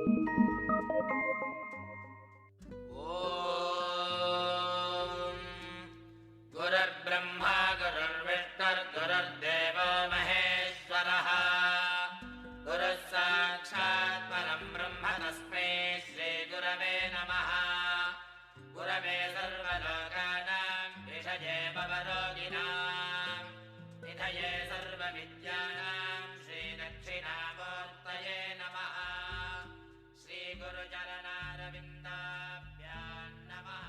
ॐ गुरुर्ब्रह्मा गुरुर्विष्णुर्गुरुर्देवो महेश्वरः गुरुः साक्षात् परं ब्रह्म तस्मै श्रीगुरवे नमः। गुरवे सर्वलोकानां विषये भवरोगिणां निधये सर्वविद्यानां श्रीदक्षिणामूर्तये नमः। श्रीगुरुचरणारविन्दाभ्यां नमः।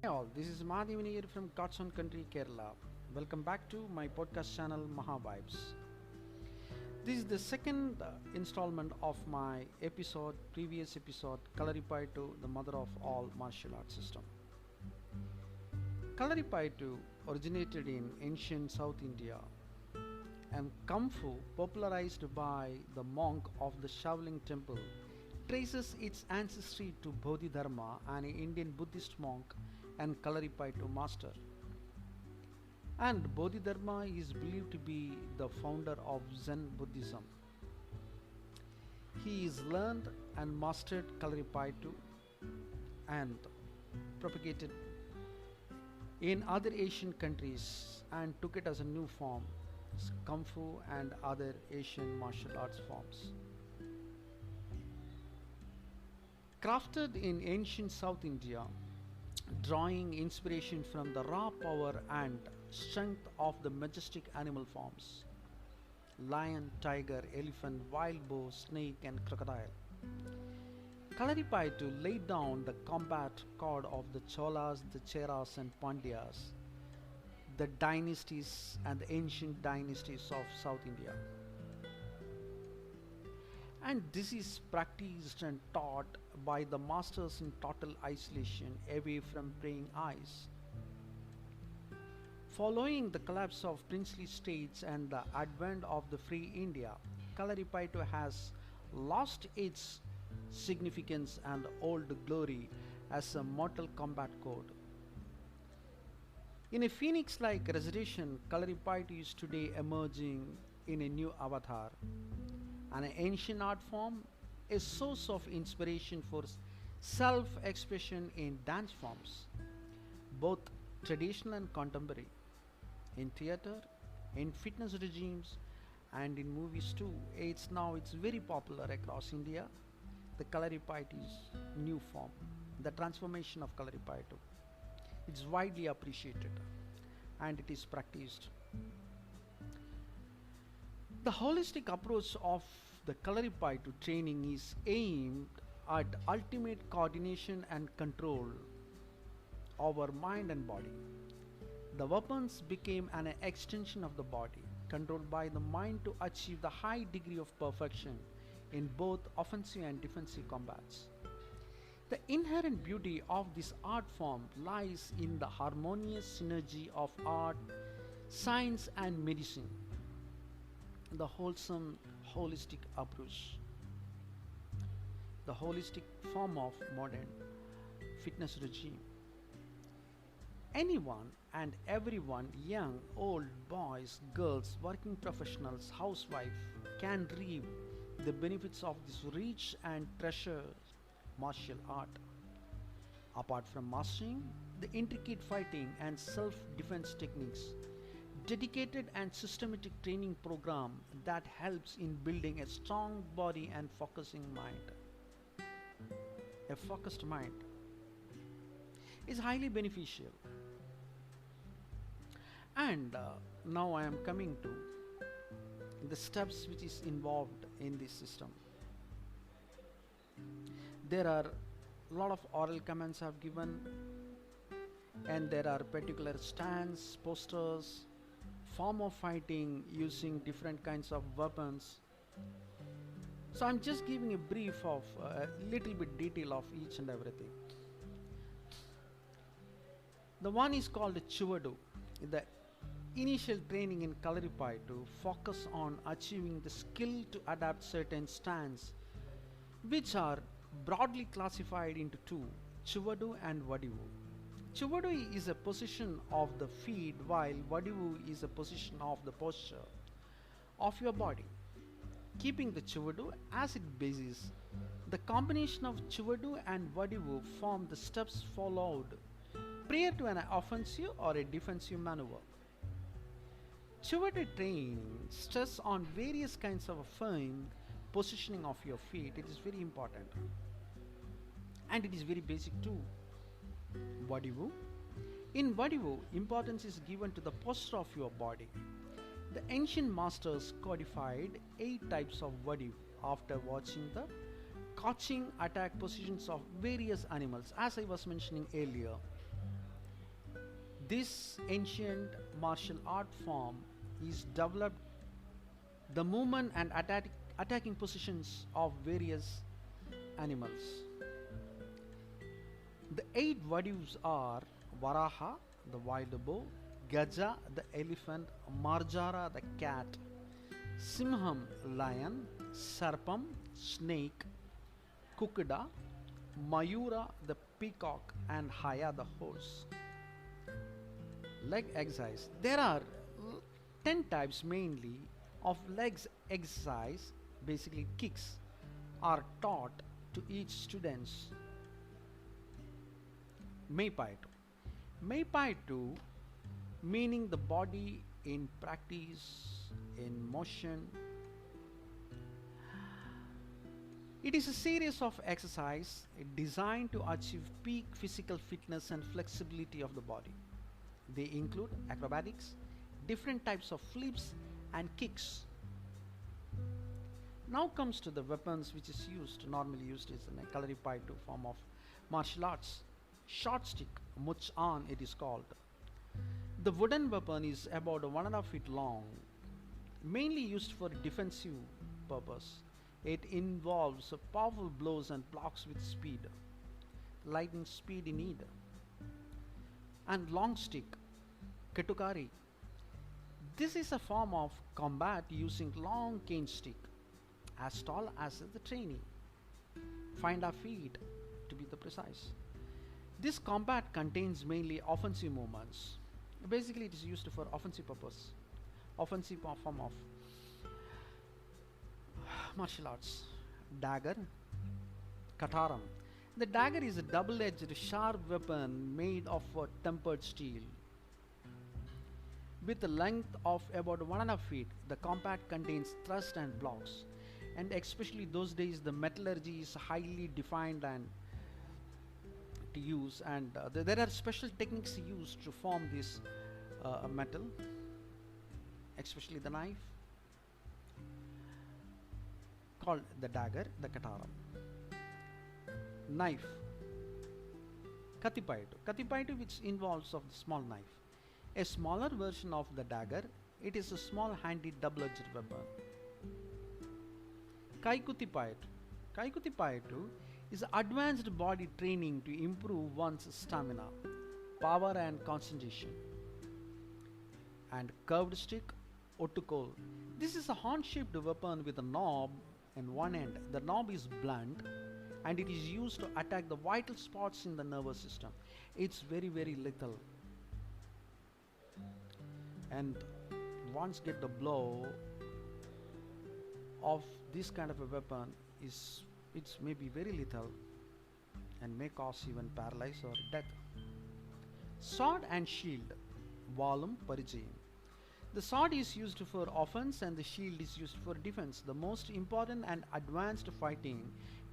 Hey all, this is Madhivani here from God's Own Country, Kerala. Welcome back to my podcast channel Maha Vibes. This is the second installment of my previous episode, Kalaripayattu, the mother of all martial arts system. Kalaripayattu originated in ancient South India, and Kung Fu, popularized by the monk of the Shaolin Temple, traces its ancestry to Bodhidharma, an Indian Buddhist monk and Kalaripayattu master. And Bodhidharma is believed to be the founder of Zen Buddhism. He is learned and mastered Kalaripayattu and propagated in other Asian countries and took it as a new form, Kung Fu and other Asian martial arts forms. Crafted in ancient South India, drawing inspiration from the raw power and strength of the majestic animal forms: lion, tiger, elephant, wild boar, snake and crocodile. Kalaripayattu laid down the combat code of the Cholas, the Cheras and Pandyas, the dynasties and the ancient dynasties of South India. And this is practiced and taught by the masters in total isolation, away from praying eyes. Following the collapse of princely states and the advent of the free India, Kalaripayattu has lost its significance and old glory as a mortal combat code. In a phoenix-like resurrection, Kalaripayattu is today emerging in a new avatar, an ancient art form, a source of inspiration for self-expression in dance forms, both traditional and contemporary, in theatre, in fitness regimes, and in movies too. It's very popular across India. The Kalaripayattu's new form, the transformation of Kalaripayattu, it's widely appreciated and it is practiced. The holistic approach of the Kalaripayattu training is aimed at ultimate coordination and control over mind and body. The weapons became an extension of the body, controlled by the mind to achieve the high degree of perfection in both offensive and defensive combats. The inherent beauty of this art form lies in the harmonious synergy of art, science and medicine, the wholesome holistic approach, the holistic form of modern fitness regime. Anyone and everyone, young, old, boys, girls, working professionals, housewife, can reap the benefits of this rich and treasured martial art. Apart from mastering the intricate fighting and self-defense techniques, dedicated and systematic training program that helps in building a strong body and focusing mind. A focused mind is highly beneficial. And now I am coming to the steps which is involved in this system. There are a lot of oral commands I have given, and there are particular stands, posters, form of fighting using different kinds of weapons. So I'm just giving a brief of a little bit detail of each and everything. The one is called Chuvadu. The initial training in Kalaripayattu focus on achieving the skill to adapt certain stands, which are broadly classified into two, Chuvadu and Vadivu. Chuvadu is a position of the feet, while Vadivu is a position of the posture of your body. keeping the Chuvadu as its basis. The combination of Chuvadu and Vadivu form the steps followed prior to an offensive or a defensive maneuver. Chuvadu training stress on various kinds of firm positioning of your feet. It is very important and it is very basic too. Vadivu. In Vadivu, importance is given to the posture of your body. The ancient masters codified 8 types of Vadivu after watching the crouching attack positions of various animals, as I was mentioning earlier. This ancient martial art form is developed the movement and attacking positions of various animals. The 8 Vadivus are Varaha, the wild boar, Gaja, the elephant, Marjara, the cat, Simham, lion, Sarpam, snake, Kukkuda, Mayura, the peacock, and Haya, the horse. Leg exercise. There are 10 types mainly of legs exercise, basically kicks, are taught to each students. Meipaitu. Meipaitu meaning the body in practice, in motion. It is a series of exercise designed to achieve peak physical fitness and flexibility of the body. They include acrobatics, different types of flips and kicks. Now comes to the weapons which is normally used is in a kalaripayattu form of martial arts. Short stick, muchan it is called. The wooden weapon is about 1.5 feet long, mainly used for defensive purpose. It involves powerful blows and blocks with speed, lightning speed in need. And long stick, ketukari. This is a form of combat using long cane stick, as tall as the trainee, 5.5 feet to be the precise. This combat contains mainly offensive movements. Basically, it is used for offensive purpose, offensive form of martial arts. Dagger, kataram. The dagger is a double-edged sharp weapon made of tempered steel. With a length of about 1.5 feet, the combat contains thrust and blocks. And especially those days, the metallurgy is highly defined and to use, and there are special techniques used to form this metal, especially the knife called the dagger, the kataram. Knife, katipaitu. Katipaitu which involves of the small knife. A smaller version of the dagger, it is a small handy double-edged weapon. Kaikutipaitu. Kaikutipaitu is advanced body training to improve one's stamina, power and concentration. And curved stick, otukol. This is a horn-shaped weapon with a knob in one end. The knob is blunt and it is used to attack the vital spots in the nervous system. It's very, very lethal. And once get the blow of this kind of a weapon it's may be very lethal and may cause even paralysis or death. Sword and shield, Valum Parijayam. The sword is used for offense and the shield is used for defense. The most important and advanced fighting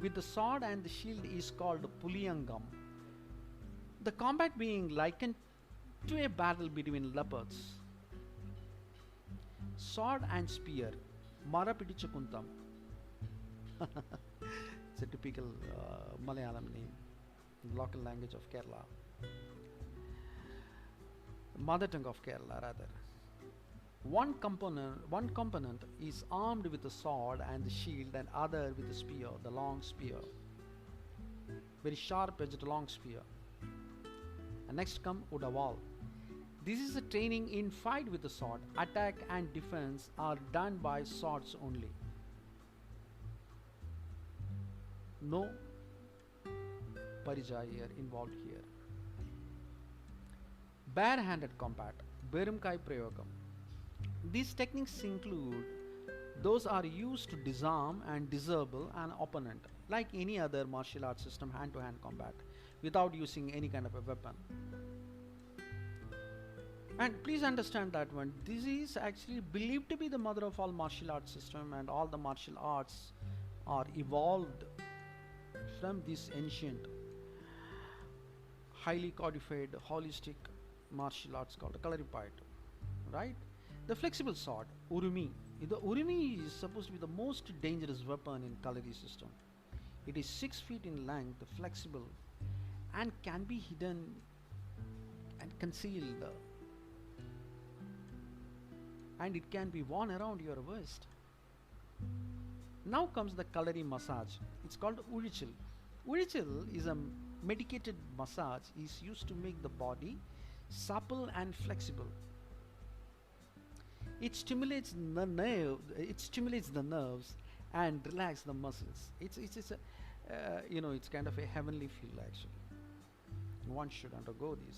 with the sword and the shield is called Puliyangam. The combat being likened to a battle between leopards. Sword and spear, Marapidichakuntam. It's a typical Malayalam name, local language of Kerala, mother tongue of Kerala rather. One component is armed with the sword and the shield, and other with the spear, the long spear, very sharp-edged long spear. And next come Udaval. This is a training in fight with the sword. Attack and defense are done by swords only. No parijay involved here. Bare-handed combat, Berumkai Prayogam. These techniques include Those are used to disarm and disable an opponent, like any other martial arts system, hand to hand combat, without using any kind of a weapon. And please understand that one, this is actually believed to be the mother of all martial arts system, and all the martial arts are evolved from this ancient, highly codified, holistic martial arts called kalaripayattu, right? The flexible sword, urumi. The urumi is supposed to be the most dangerous weapon in Kalari system. It is 6 feet in length, flexible, and can be hidden and concealed, and it can be worn around your waist. Now comes the Kalari massage. It's called Urichil. Urichil is a medicated massage is used to make the body supple and flexible. It stimulates the nerves and relax the muscles. It's a it's kind of a heavenly feel actually. One should undergo this,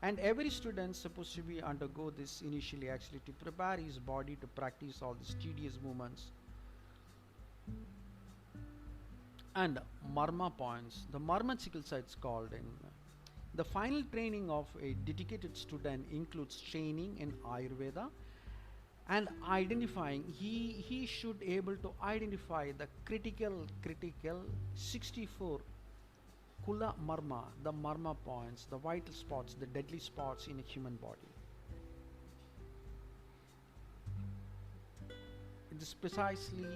and every student supposed to be undergo this initially actually to prepare his body to practice all these tedious movements. And marma points, the marma chikitsa it's called. In the final training of a dedicated student includes training in Ayurveda and identifying, he should able to identify the critical 64 kula marma, the marma points, the vital spots, the deadly spots in a human body. It is precisely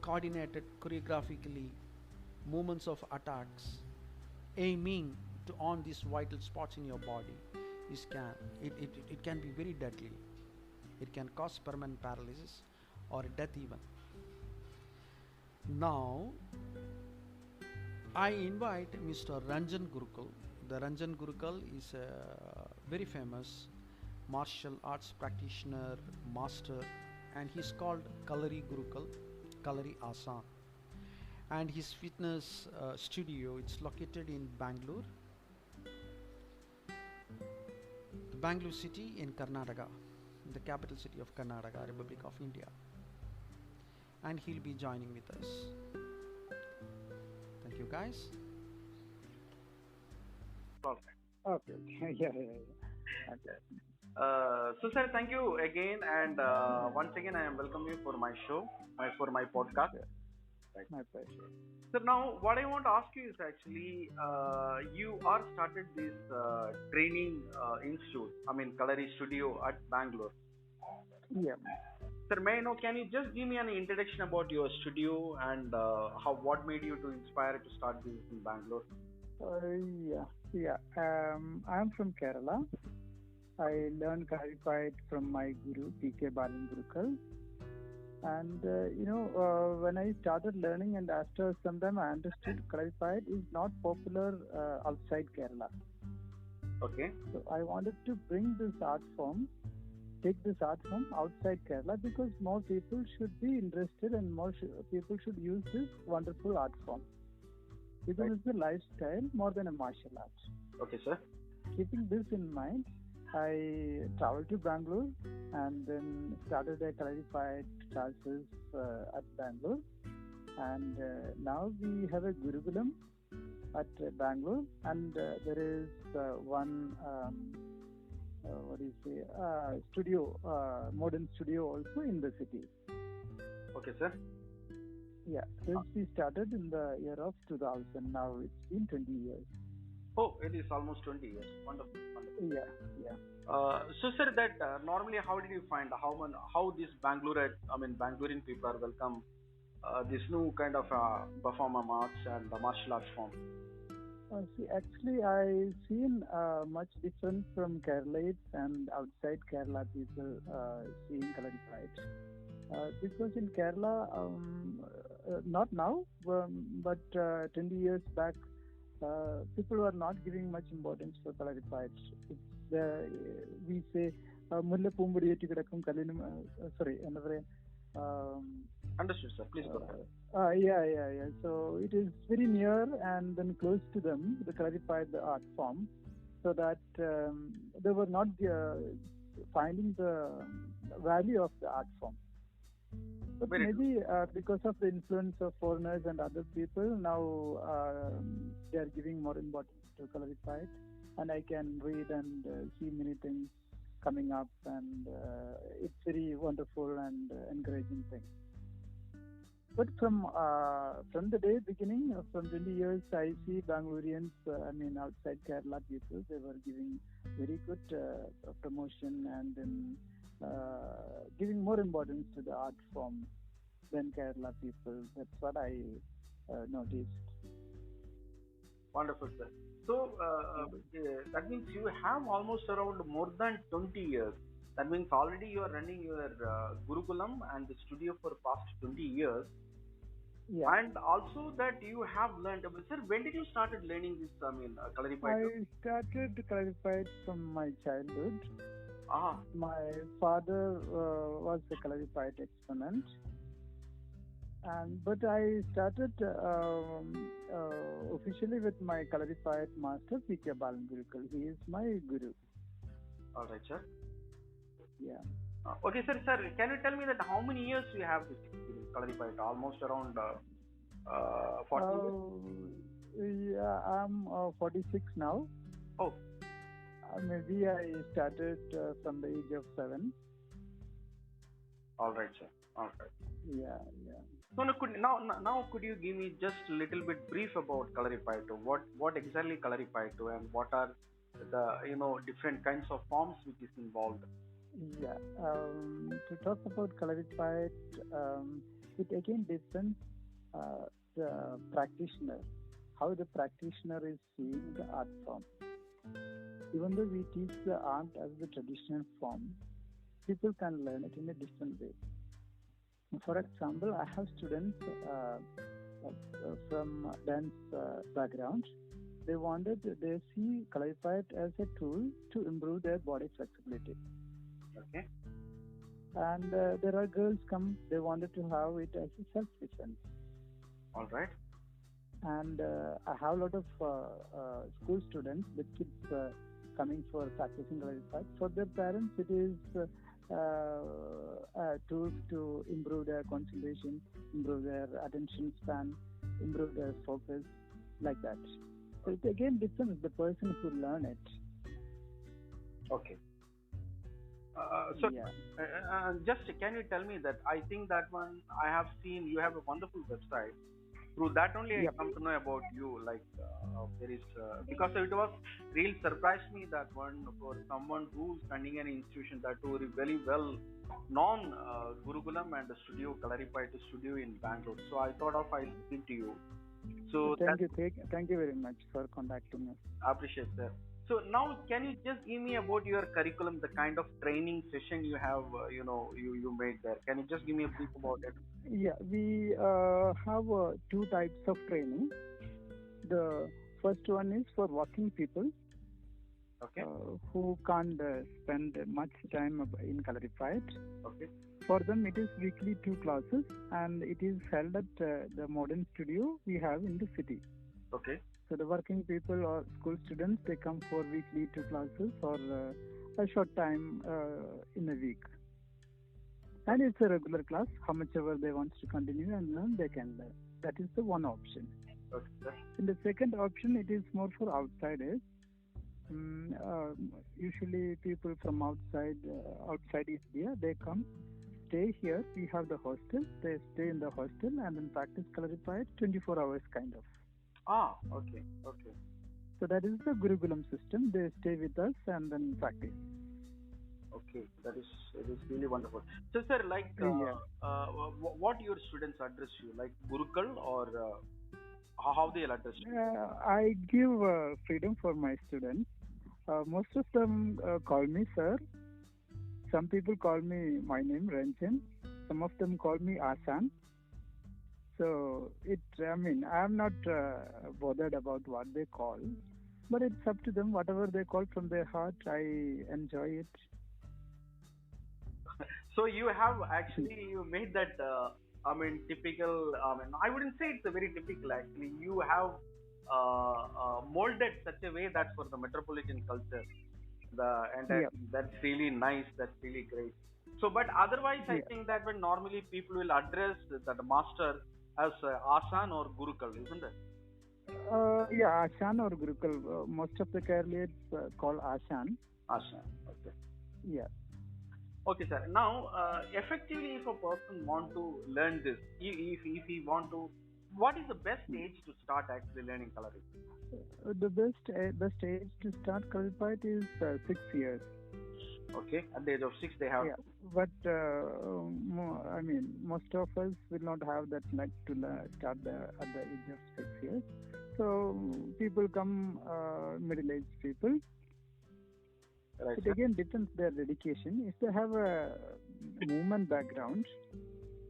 coordinated choreographically movements of attacks aiming to on these vital spots in your body it can be very deadly. It can cause permanent paralysis or death even. Now I invite Mr. Ranjan Gurukul. The Ranjan Gurukul is a very famous martial arts practitioner, master, and he's called Kalari Gurukul, Kalari Asan. And his fitness studio, it's located in Bangalore, the Bangalore city in Karnataka, the capital city of Karnataka, Republic of India. And he'll be joining with us. Thank you, guys. Perfect. Okay. Yeah. Okay. So, sir, thank you again, and once again, I am welcoming you for my show, for my podcast. Sure. Right. My pleasure. So now, what I want to ask you is actually, you are started this training institute, Kalari Studio at Bangalore. Yeah. Sir, may I know, can you just give me an introduction about your studio and what made you to inspire to start this in Bangalore? Yeah. I'm from Kerala. I learned Kalaripayattu from my guru, P.K. Balan Gurukul. And when I started learning, and after some time I understood Kalaripayattu is not popular outside Kerala. Okay. So I wanted to bring this art form, take this art form outside Kerala, because more people should be interested and more people should use this wonderful art form. Because it's a lifestyle more than a martial art. Okay, sir. Keeping this in mind, I traveled to Bangalore and then started a Kalaripayattu classes at Bangalore. And now we have a Gurukulam at Bangalore, and there is one studio, modern studio also in the city. Okay, sir. Yeah, since we started in the year of 2000, now it's been 20 years. Oh, it is almost 20 years. Wonderful. Yeah. So, sir, that normally, how did you find how this Bangalorean people are welcome this new kind of performance arts and the martial arts form? Actually, I've seen much different from Keralites and outside Kerala people seeing Kalaripayattu. Because in Kerala, not now, but 20 years back, people were not giving much importance for Kalaripayattu. We say, Mulla Pumbudiyettu Kidakum Kalinum, sorry, another. Understood, sir. Please go ahead. Yeah. So it is very near and then close to them, the Kalaripayattu art form, so that they were not finding the value of the art form. But Very good. maybe because of the influence of foreigners and other people, now they are giving more importance to Colorified, and I can read and see many things coming up, and it's very wonderful and encouraging thing. But from the day beginning, from 20 years, I see Bangaloreans, outside Kerala people, they were giving very good promotion and then giving more importance to the art form than Kerala people. That's what I noticed. Wonderful, sir. So that means you have almost around more than 20 years. That means already you are running your Gurukulam and the studio for past 20 years. Yeah. And also that you have learned. Sir, when did you started learning this? Kalaripayattu? I started to clarify from my childhood. Ah, My father was a clarified exponent, but I started officially with my clarified master, P.K. Balan Gurukul. He is my guru. all right, sir. Yeah. Okay, sir. Sir, can you tell me that how many years you have this experience, Kalaripayattu? Almost around 40 years? Yeah, I'm 46 now. Oh, Maybe I started from the age of 7. all right, sir. All right. Yeah. So now could you give me just a little bit brief about Kalaripayattu? What exactly Kalaripayattu and what are the different kinds of forms which is involved? Yeah. To talk about clarified, it again depends the practitioner, how the practitioner is seeing the art form. Even though we teach the art as the traditional form, people can learn it in a different way. For example, I have students from dance background. They see clarified as a tool to improve their body flexibility. Okay. And there are girls they wanted to have it as a self-defense. All right. And I have a lot of school students, the kids coming for practicing clarified. For their parents, it is tools to improve their concentration, improve their attention span, improve their focus, like that. So it again depends the person who learn it. Okay. So yeah. just can you tell me that I think that one I have seen you have a wonderful website. Through that only I come to know about you. Like there is because it was really surprised me that one for someone who's running an institution that were very well known Gurukulam and the studio Kalaripayattu studio in Bangalore. So I thought of I speak to you. So thank you very much for contacting us. I appreciate that. So now, can you just give me about your curriculum, the kind of training session you have, you made there? Can you just give me a brief about it? Yeah, we have 2 types of training. The first one is for working people, okay, who can't spend much time in Colorified. Okay. For them, it is weekly 2 classes, and it is held at the modern studio we have in the city. Okay. So the working people or school students, they come for weekly 2 classes or a short time in a week. And it's a regular class. How much ever they want to continue and learn, they can learn. That is the one option. Okay. In the second option, it is more for outsiders. Usually people from outside India, they come, stay here. We have the hostel. They stay in the hostel and then practice Colorified 24 hours kind of. Ah, okay. So that is the Gurukulam system. They stay with us and then practice. Okay, it is really wonderful. So, sir, like, what your students address you, like Gurukul or how they'll address you? I give freedom for my students. Most of them call me sir. Some people call me my name Ranjan. Some of them call me Asan. So I'm not bothered about what they call, but it's up to them. Whatever they call from their heart, I enjoy it. So you have actually made that. Typical. I wouldn't say it's a very typical. Actually, you have molded such a way that for the metropolitan culture. the entire Yeah. thing. That's really nice. That's really great. So, but otherwise, I Yeah. think that when normally people will address that master as Asan or Gurukul, isn't it? Yeah, Ashan or Gurukul. Most of the Keralates call Ashan. Asan. Okay. Yeah. Okay, sir. Now, effectively, if a person want to learn this, if he want to, what is the best age to start actually learning coloring? The best age to start Kalipite is 6 years. Okay, at the age of 6, they have Yeah, to. but I mean, most of us will not have that luck to start at the age of 6 years. So people come middle-aged people. Right, It sir. again depends their dedication. If they have a movement background,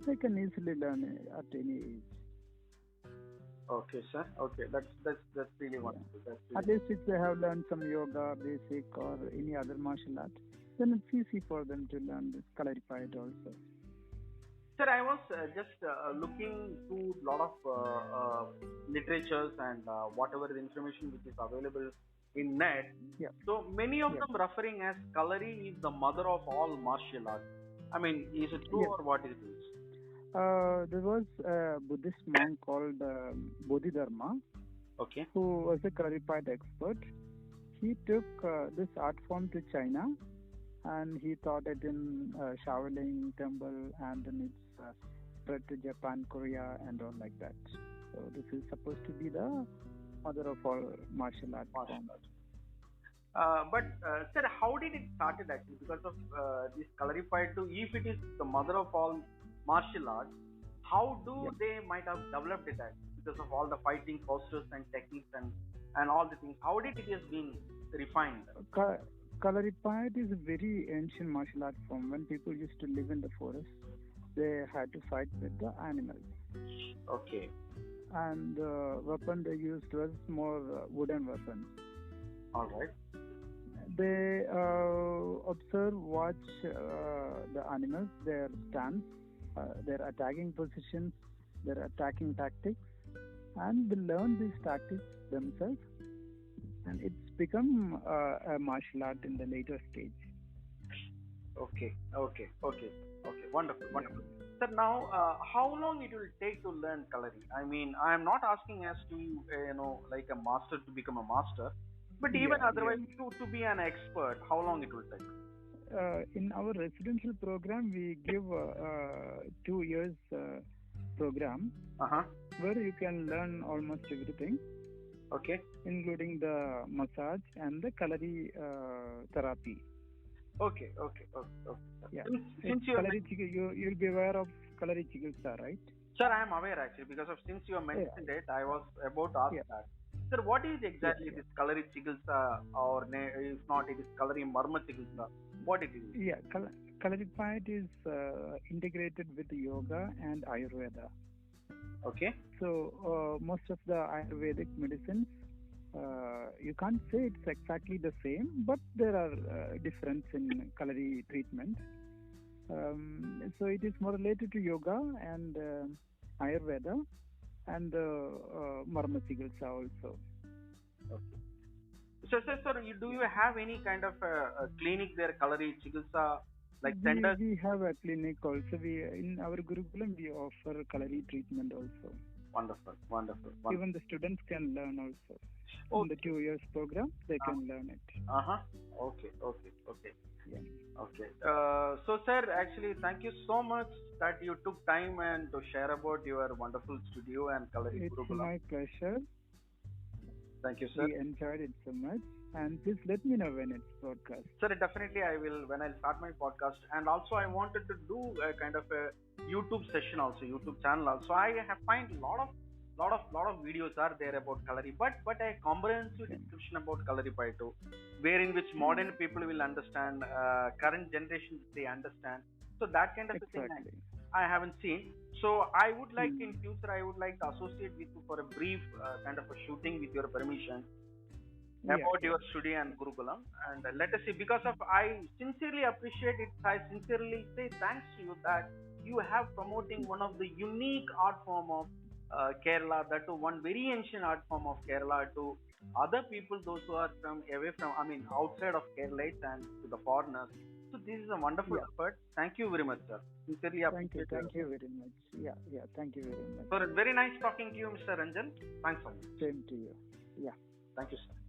they can easily learn at any age. Okay, sir. Okay, that's really wonderful. That's At really. least if they have learned some yoga, basic, or any other martial art, then it's easy for them to learn this Kalaripayattu also. Sir, I was just looking through a lot of literatures and whatever the information which is available in net. Yeah. So many of Yeah. them referring as Kalari is the mother of all martial arts. I mean, is it true Yes. or what it is? There was a Buddhist monk called Bodhidharma Okay. who was a Kalaripayattu expert. He took this art form to China and he taught it in Shaolin temple, and then it's spread to Japan, Korea, and all like that. So this is supposed to be the mother of all martial art forms. But sir, how did it started actually? Because of this Kalaripayattu, if it is the mother of all martial arts, how do they might have developed it actually? Because of all the fighting postures and techniques and all the things, how did it has been refined? Kalaripayattu is a very ancient martial art form. When people used to live in the forest, they had to fight with the animals. Okay. And the weapon they used was more wooden weapons. All right. They observe, watch the animals, their stance, their attacking positions, their attacking tactics, and they learn these tactics themselves. And it's become a martial art in the later stage. Okay. Wonderful. Sir, now how long it will take to learn coloring? I mean, I am not asking as to like a master to become a master, but even otherwise to be an expert, how long it will take? In our residential program, we give 2 years program where you can learn almost everything. Okay. Including the massage and the Kalari therapy. Okay. Yeah. Since you'll be aware of Kalari Chikitsa, right? Sir, I am aware actually because of since you mentioned it, I was about to ask that. Sir, what is exactly this Kalari Chikitsa, or if not, it is Kalari Marma Chikitsa? What it is? Yeah, Kalaripayattu is integrated with yoga and Ayurveda. Okay. So most of the Ayurvedic medicines, you can't say it's exactly the same, but there are difference in Kalari treatment. So it is more related to yoga and Ayurveda and Marma Chikitsa also. Okay. So, sir, do you have any kind of a clinic there, Kalari Chikitsa, like centers? We have a clinic also. In our Gurukulam we offer Kalari treatment also. Wonderful. Even the students can learn also. In the 2 years program, they can learn it. Okay. Yeah. Okay. So, sir, actually, thank you so much that you took time and to share about your wonderful studio and Kalari It's Gurukulam. my pleasure. Thank you, sir. We enjoyed it so much. And please let me know when it's broadcast. Sir, definitely I will when I start my podcast. And also I wanted to do a kind of a YouTube session also, YouTube channel also. I have find a lot of videos are there about Kalari, but a comprehensive description about Kalaripayattu, wherein which modern people will understand, current generation they understand. So that kind of a thing I haven't seen. So I would like in future I would like to associate with you for a brief kind of a shooting with your permission about your studio and Gurukulam, and let us see, because of I sincerely appreciate it. I sincerely say thanks to you that you have promoting one of the unique art form of Kerala, that to one very ancient art form of Kerala to other people, those who are from away from, I mean, outside of Keralites and to the foreigners. So this is a wonderful Yeah. effort. Thank you very much, sir. Sincerely Thank you. appreciate Thank you very much. Yeah. Yeah. Thank you very much. So very nice talking to you, Mr. Ranjan. Thanks so much. Same to you. Yeah. Thank you, sir.